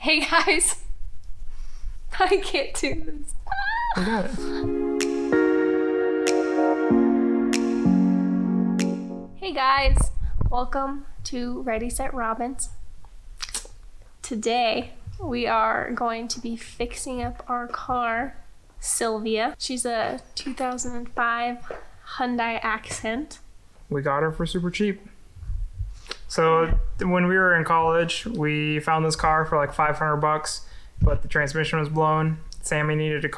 Hey guys, I can't do this. We got it. Hey guys, welcome to Ready Set Robins. Today we are going to be fixing up our car, Sylvia. She's a 2005 Hyundai Accent. We got her for super cheap. So when we were in college, we found this car for like $500, but the transmission was blown. Sammy needed a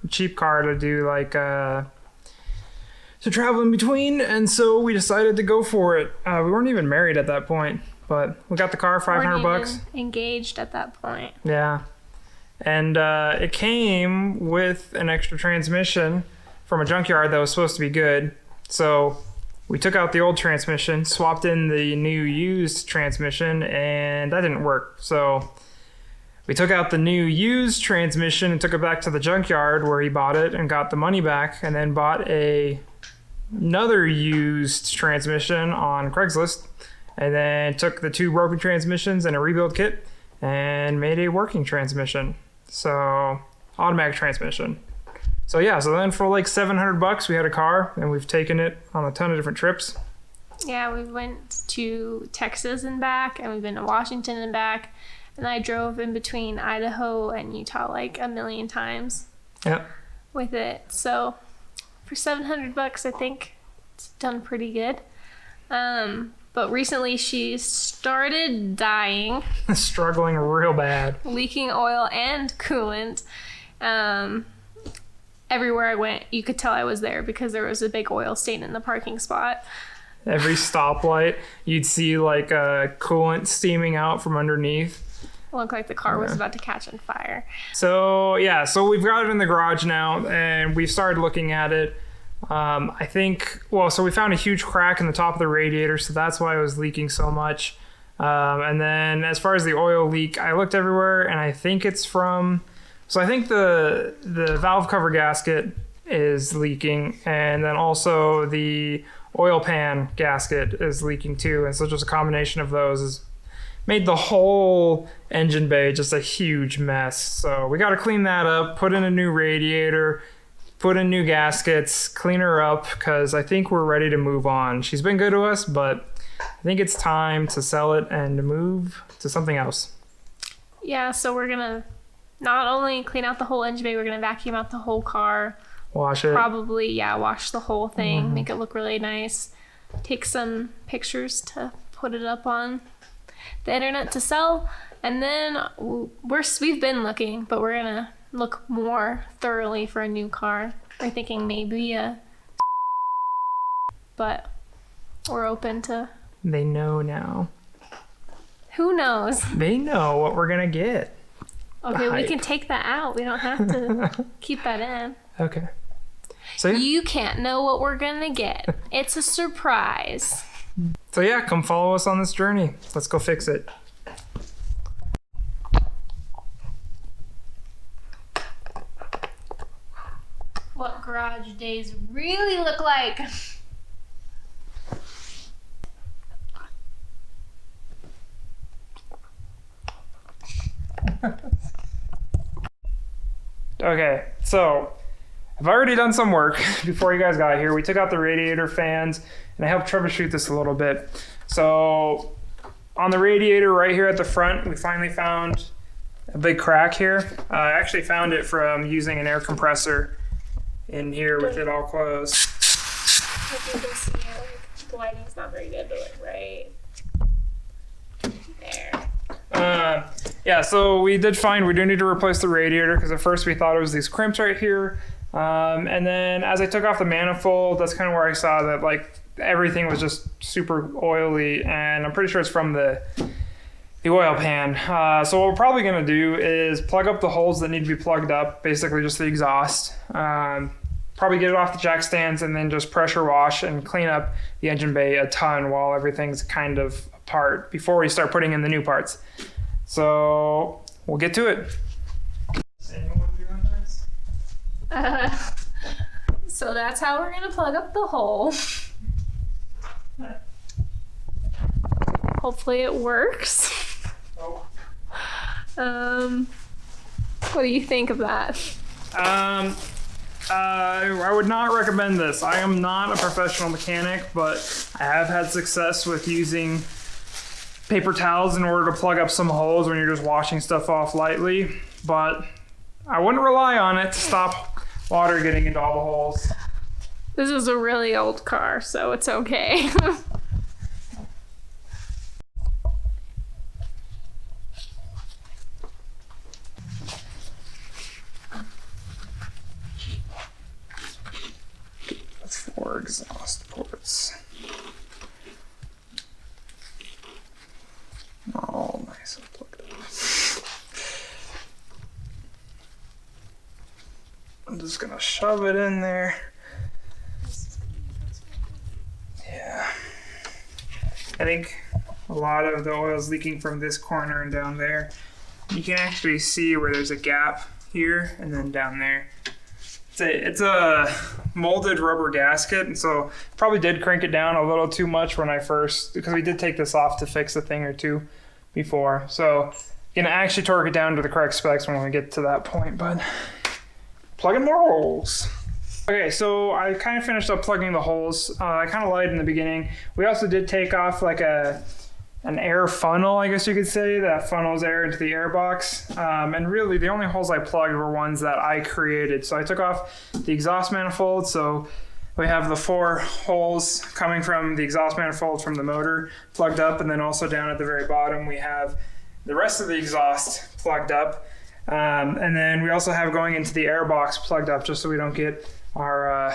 cheap car to do like to travel in between, and so we decided to go for it. We weren't even married at that point, but we got the car, $500. Weren't even engaged at that point. Yeah, and it came with an extra transmission from a junkyard that was supposed to be good. So we took out the old transmission, swapped in the new used transmission, and that didn't work. So we took out the new used transmission and took it back to the junkyard where he bought it and got the money back, and then bought another used transmission on Craigslist, and then took the two broken transmissions and a rebuild kit and made a working transmission. So automatic transmission. So yeah, so then for like $700 we had a car, and we've taken it on a ton of different trips. Yeah, we went to Texas and back, and we've been to Washington and back, and I drove in between Idaho and Utah like a million times. Yep. With it. So for $700, I think it's done pretty good. But recently she started dying, Struggling real bad. leaking oil and coolant. Everywhere I went, you could tell I was there because there was a big oil stain in the parking spot. Every stoplight, you'd see like coolant steaming out from underneath. It looked like the car was about to catch on fire. So yeah, so we've got it in the garage now, and we've started looking at it. So we found a huge crack in the top of the radiator, so that's why it was leaking so much. And then as far as the oil leak, I looked everywhere, and I think it's from... So I think the valve cover gasket is leaking, and then also the oil pan gasket is leaking too. And so just a combination of those has made the whole engine bay just a huge mess. So we got to clean that up, put in a new radiator, put in new gaskets, clean her up, because I think we're ready to move on. She's been good to us, but I think it's time to sell it and to move to something else. Yeah, so we're going to not only clean out the whole engine bay, we're going to vacuum out the whole car. Wash it. Probably, wash the whole thing, make it look really nice. Take some pictures to put it up on the internet to sell. And then we've been looking, but we're going to look more thoroughly for a new car. We're thinking maybe but we're open to... They know now. Who knows? They know what we're going to get. Okay, we can take that out. We don't have to keep that in. Okay. So yeah. You can't know what we're gonna get. It's a surprise. So yeah, come follow us on this journey. Let's go fix it. What garage days really look like. Okay, so I've already done some work before you guys got here. We took out the radiator fans, and I helped troubleshoot this a little bit. So on the radiator right here at the front, we finally found a big crack here. I actually found it from using an air compressor in here with it all closed. If you can see it, the lighting's not very good, but like right there. Yeah, so we did find we do need to replace the radiator, because at first we thought it was these crimps right here. And then as I took off the manifold, that's kind of where I saw that like everything was just super oily, and I'm pretty sure it's from the oil pan. So what we're probably going to do is plug up the holes that need to be plugged up, basically just the exhaust. Probably get it off the jack stands, and then just pressure wash and clean up the engine bay a ton while everything's kind of apart before we start putting in the new parts. So we'll get to it. So that's how we're gonna plug up the hole. Hopefully it works. Oh. What do you think of that? I would not recommend this. I am not a professional mechanic, but I have had success with using paper towels in order to plug up some holes when you're just washing stuff off lightly. But I wouldn't rely on it to stop water getting into all the holes. This is a really old car, so it's okay. That's 4 exhaust ports. All nice and plugged up. I'm just gonna shove it in there. Yeah. I think a lot of the oil is leaking from this corner and down there. You can actually see where there's a gap here and then down there. It's a molded rubber gasket, and so probably did crank it down a little too much when I first, because we did take this off to fix a thing or two before. So you can actually torque it down to the correct specs when we get to that point, but plugging more holes. Okay, so I kind of finished up plugging the holes. I kind of lied in the beginning. We also did take off like an air funnel, I guess you could say, that funnels air into the air box. And really, the only holes I plugged were ones that I created. So I took off the exhaust manifold. So we have the 4 holes coming from the exhaust manifold from the motor plugged up. And then also down at the very bottom, we have the rest of the exhaust plugged up. And then we also have going into the air box plugged up just so we don't get our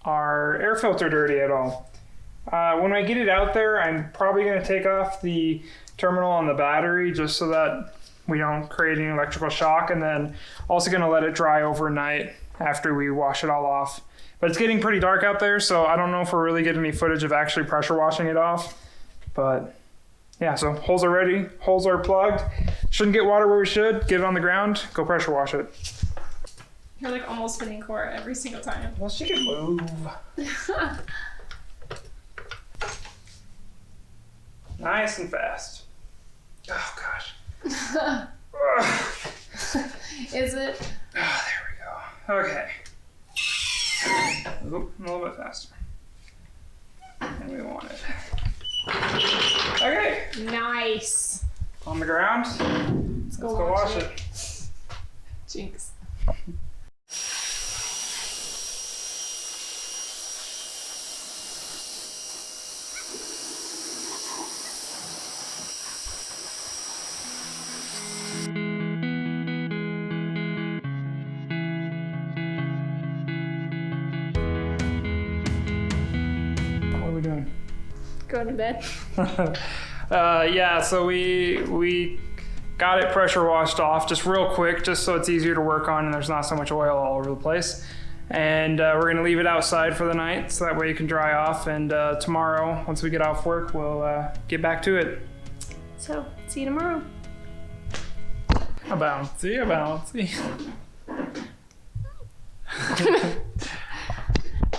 air filter dirty at all. When I get it out there, I'm probably going to take off the terminal on the battery just so that we don't create any electrical shock, and then also going to let it dry overnight after we wash it all off. But it's getting pretty dark out there, so I don't know if we're really getting any footage of actually pressure washing it off. But yeah, so holes are ready, holes are plugged. Shouldn't get water where we should. Get it on the ground, go pressure wash it. You're like almost hitting core every single time. Well, she can move. Nice and fast. Oh, gosh. Is it? Oh, there we go. Okay. Oop, a little bit faster. And we want it. Okay. Nice. On the ground. Let's go wash it. Jinx. What are we doing? Go to bed. Yeah, so we got it pressure washed off just real quick, just so it's easier to work on and there's not so much oil all over the place. And we're gonna leave it outside for the night so that way it can dry off. And tomorrow, once we get off work, we'll get back to it. So, see you tomorrow. A bouncy.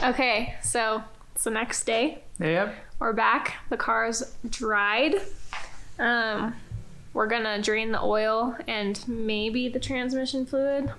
Okay, so it's the next day. Yep. We're back. The car's dried. We're gonna drain the oil and maybe the transmission fluid.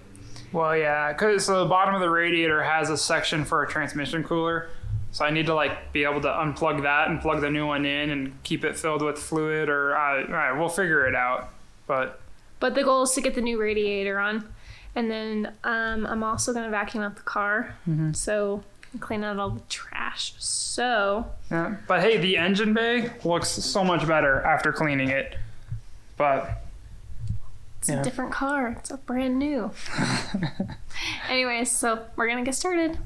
Well, yeah, because the bottom of the radiator has a section for a transmission cooler. So I need to like be able to unplug that and plug the new one in and keep it filled with fluid, or all right, we'll figure it out. But the goal is to get the new radiator on. And then I'm also gonna vacuum out the car. So clean out all the trash. So yeah, but hey, the engine bay looks so much better after cleaning it. But it's a different car. It's a brand new. Anyways, so we're gonna get started.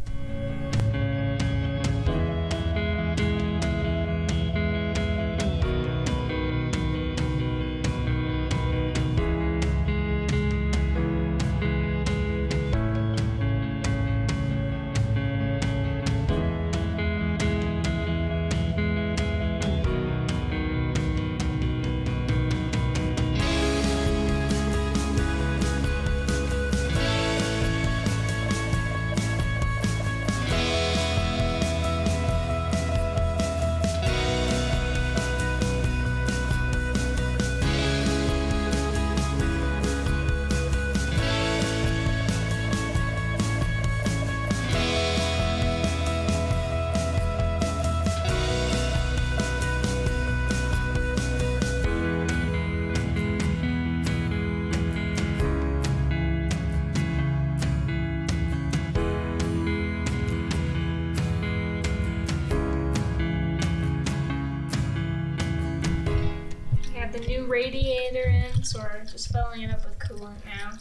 radiator in, so we're just filling it up with coolant now.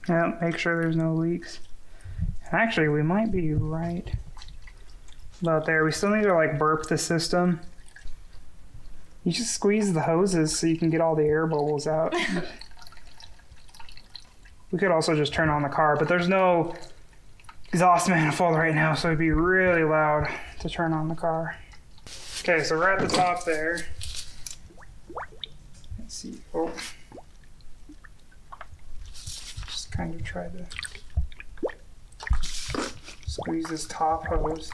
Yeah, make sure there's no leaks. Actually, we might be right about there. We still need to like burp the system. You just squeeze the hoses so you can get all the air bubbles out. We could also just turn on the car, but there's no exhaust manifold right now, so it'd be really loud to turn on the car. Okay, so we're at the top there. Let's see. Oh. Just kind of try to squeeze this top hose.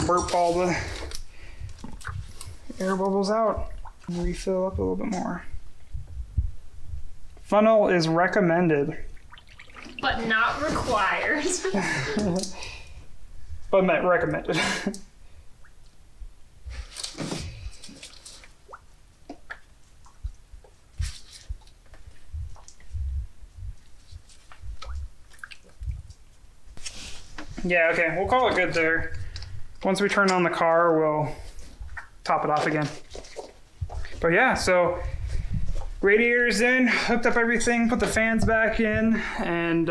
Burp all the air bubbles out and refill up a little bit more. Funnel is recommended. But not required. But recommended. Yeah, okay, we'll call it good there. Once we turn on the car, we'll top it off again. But yeah, so radiator's in, hooked up everything, put the fans back in, and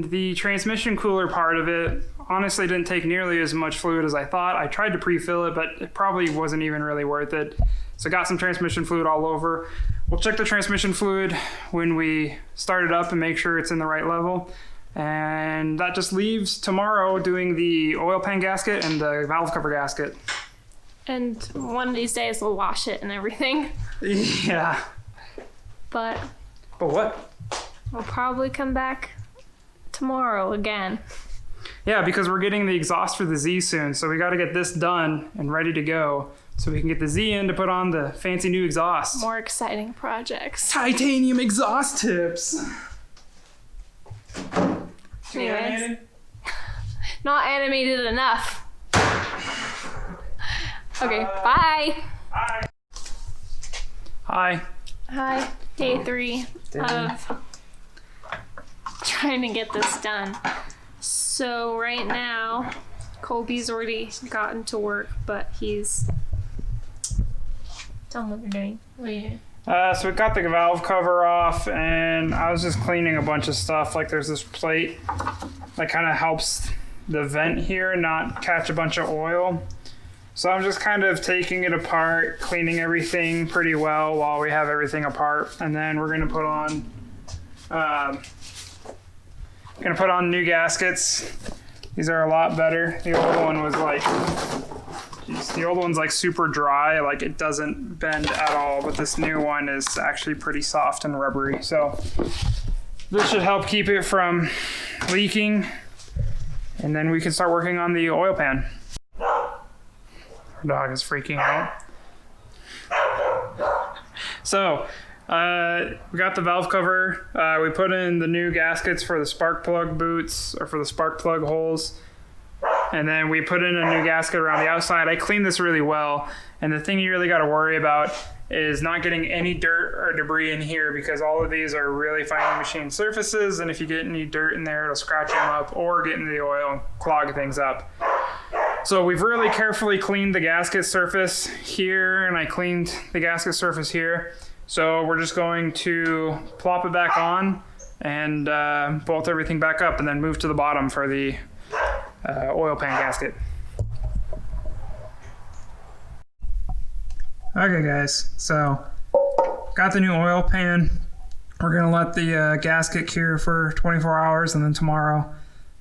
the transmission cooler part of it honestly didn't take nearly as much fluid as I thought. I tried to pre-fill it, but it probably wasn't even really worth it. So got some transmission fluid all over. We'll check the transmission fluid when we start it up and make sure it's in the right level. And that just leaves tomorrow doing the oil pan gasket and the valve cover gasket. And one of these days we'll wash it and everything. Yeah. But what? we'll probably come back tomorrow again. Yeah, because we're getting the exhaust for the Z soon, so we got to get this done and ready to go so we can get the Z in to put on the fancy new exhaust. More exciting projects. Titanium exhaust tips. Anyways, not animated enough. Okay, bye. Hi. Hi. Hi. Day 3 of trying to get this done. So right now, Colby's already gotten to work, but he's... Tell him what you're doing. What are you doing? So we got the valve cover off, and I was just cleaning a bunch of stuff. Like there's this plate that kind of helps the vent here not catch a bunch of oil. So I'm just kind of taking it apart, cleaning everything pretty well while we have everything apart, and then we're gonna put on new gaskets. These are a lot better. The old one was like, the old one's like super dry, like it doesn't bend at all, but this new one is actually pretty soft and rubbery. So this should help keep it from leaking, and then we can start working on the oil pan. Our dog is freaking out. So we got the valve cover. We put in the new gaskets for the spark plug boots, or for the spark plug holes. And then we put in a new gasket around the outside. I cleaned this really well. And the thing you really got to worry about is not getting any dirt or debris in here, because all of these are really finely machined surfaces. And if you get any dirt in there, it'll scratch them up or get into the oil and clog things up. So we've really carefully cleaned the gasket surface here, and I cleaned the gasket surface here. So we're just going to plop it back on and bolt everything back up, and then move to the bottom for the oil pan gasket. Okay guys, so got the new oil pan. We're gonna let the gasket cure for 24 hours, and then tomorrow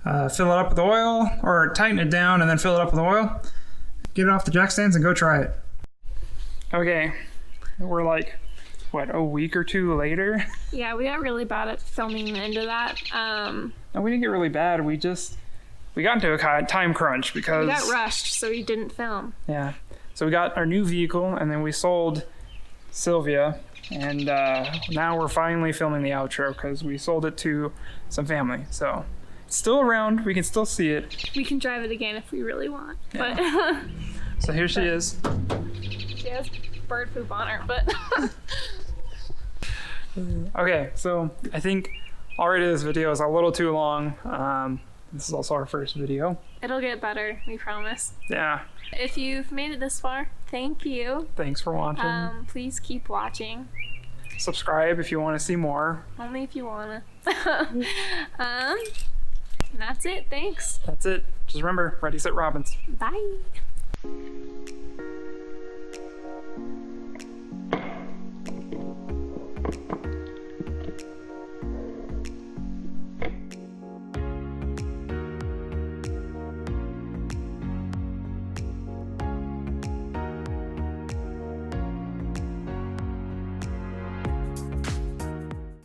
fill it up with oil, or tighten it down and then fill it up with oil. Get it off the jack stands and go try it. Okay, we're like, what, a week or two later? Yeah, we got really bad at filming the end of that. No, we didn't get really bad. We got into a time crunch because... We got rushed, so we didn't film. Yeah. So we got our new vehicle, and then we sold Sylvia, and now we're finally filming the outro because we sold it to some family. So it's still around. We can still see it. We can drive it again if we really want. Yeah. But So here she is. she has bird poop on her, but... Okay, so I think already this video is a little too long. This is also our first video. It'll get better, we promise. Yeah. If you've made it this far, thank you. Thanks for watching. Please keep watching. Subscribe if you want to see more. Only if you wanna. And that's it. Thanks. That's it. Just remember, ready, set, Robbins. Bye.